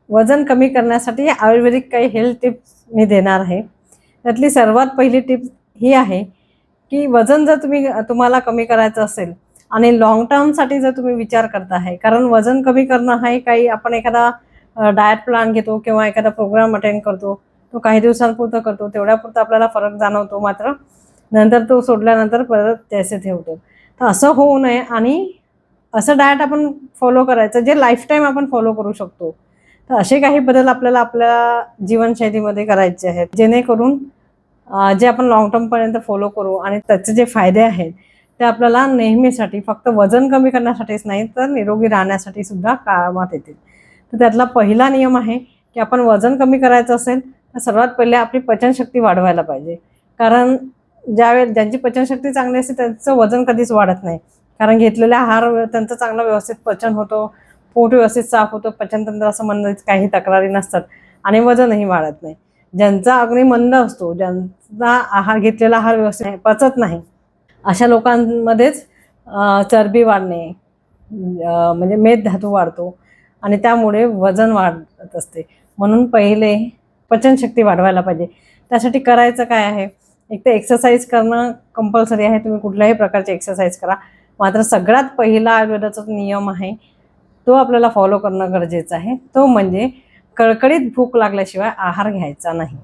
वजन कमी करण्यासाठी आयुर्वेदिक काही हेल्थ टिप्स मी देणार आहे। त्यातली सर्वात पहिली टिप्स ही आहे की वजन जर तुम्हाला कमी करायचं असेल आणि लॉंग टर्मसाठी जर तुम्ही विचार करता आहे, कारण वजन कमी करणं हे काही आपण एखादा डाएट प्लॅन घेतो किंवा एखादा प्रोग्राम अटेंड करतो, तो काही दिवसांपुरतं करतो, तेवढ्यापुरतं आपल्याला फरक जाणवतो, मात्र नंतर तो सोडल्यानंतर परत त्याचे ठेवतो। तर असं होऊ नये आणि असं डाएट आपण फॉलो करायचं जे लाईफटाईम आपण फॉलो करू शकतो। तर असे काही बदल आपल्याला आपल्या जीवनशैलीमध्ये करायचे आहेत, जेणेकरून जे आपण लॉंग टर्मपर्यंत फॉलो करू आणि त्याचे जे फायदे आहेत ते आपल्याला नेहमीसाठी फक्त वजन कमी करण्यासाठीच नाही तर निरोगी राहण्यासाठी सुद्धा कामात येतील। तर त्यातला पहिला नियम आहे की आपण वजन कमी करायचं असेल तर सर्वात पहिले आपली पचनशक्ती वाढवायला पाहिजे, कारण ज्यावेळेस ज्यांची पचनशक्ती चांगली असते त्यांचं वजन कधीच वाढत नाही, कारण घेतलेले आहार त्यांचं चांगलं व्यवस्थित पचन होतं, पोट व्यवस्थित साफ होतं, पचनतंत्रासंबंधित काही तक्रारी नसतात आणि वजनही वाढत नाही। ज्यांचा अग्नी मंद असतो, ज्यांचा घेतलेला आहार व्यवस्थित पचत नाही, अशा लोकांमध्येच चरबी वाढणे म्हणजे मेदधातू वाढतो आणि त्यामुळे वजन वाढत असते। म्हणून पहिले पचनशक्ती वाढवायला पाहिजे। त्यासाठी करायचं काय आहे, एक तर एक्सरसाइज करणं कंपल्सरी आहे, तुम्ही कुठल्याही प्रकारची एक्सरसाइज करा, मात्र सगळ्यात पहिला आयुर्वेदाचा नियम आहे तो आपल्याला फॉलो करणं गरजेचं आहे, तो म्हणजे कळकळीत भूक लागल्याशिवाय आहार घ्यायचा नाही।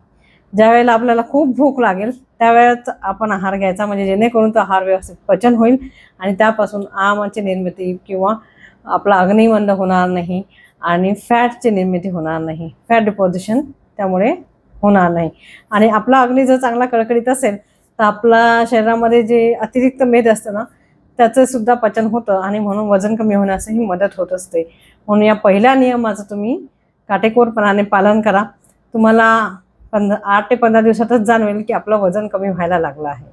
ज्यावेळेला आपल्याला खूप भूक लागेल त्यावेळेस आपण आहार घ्यायचा, म्हणजे जेणेकरून तो आहार व्यवस्थित पचन होईल आणि त्यापासून आमाची निर्मिती किंवा आपला अग्निमंद होणार नाही आणि फॅटची निर्मिती होणार नाही, फॅट डिपॉझिशन त्यामुळे होणार नाही। आणि आपला अग्नी जर चांगला कळकळीत असेल तर आपल्या शरीरामध्ये जे अतिरिक्त मेद असतं ना त्याचं सुद्धा पचन होतं आणि म्हणून वजन कमी होण्यासही मदत होत असते। म्हणून या पहिल्या नियमाचं तुम्ही काटेकोरपणाने पालन करा, तुम्हाला 8 ते 15 दिवसातच जाणवेल की आपलं वजन कमी व्हायला लागलं आहे।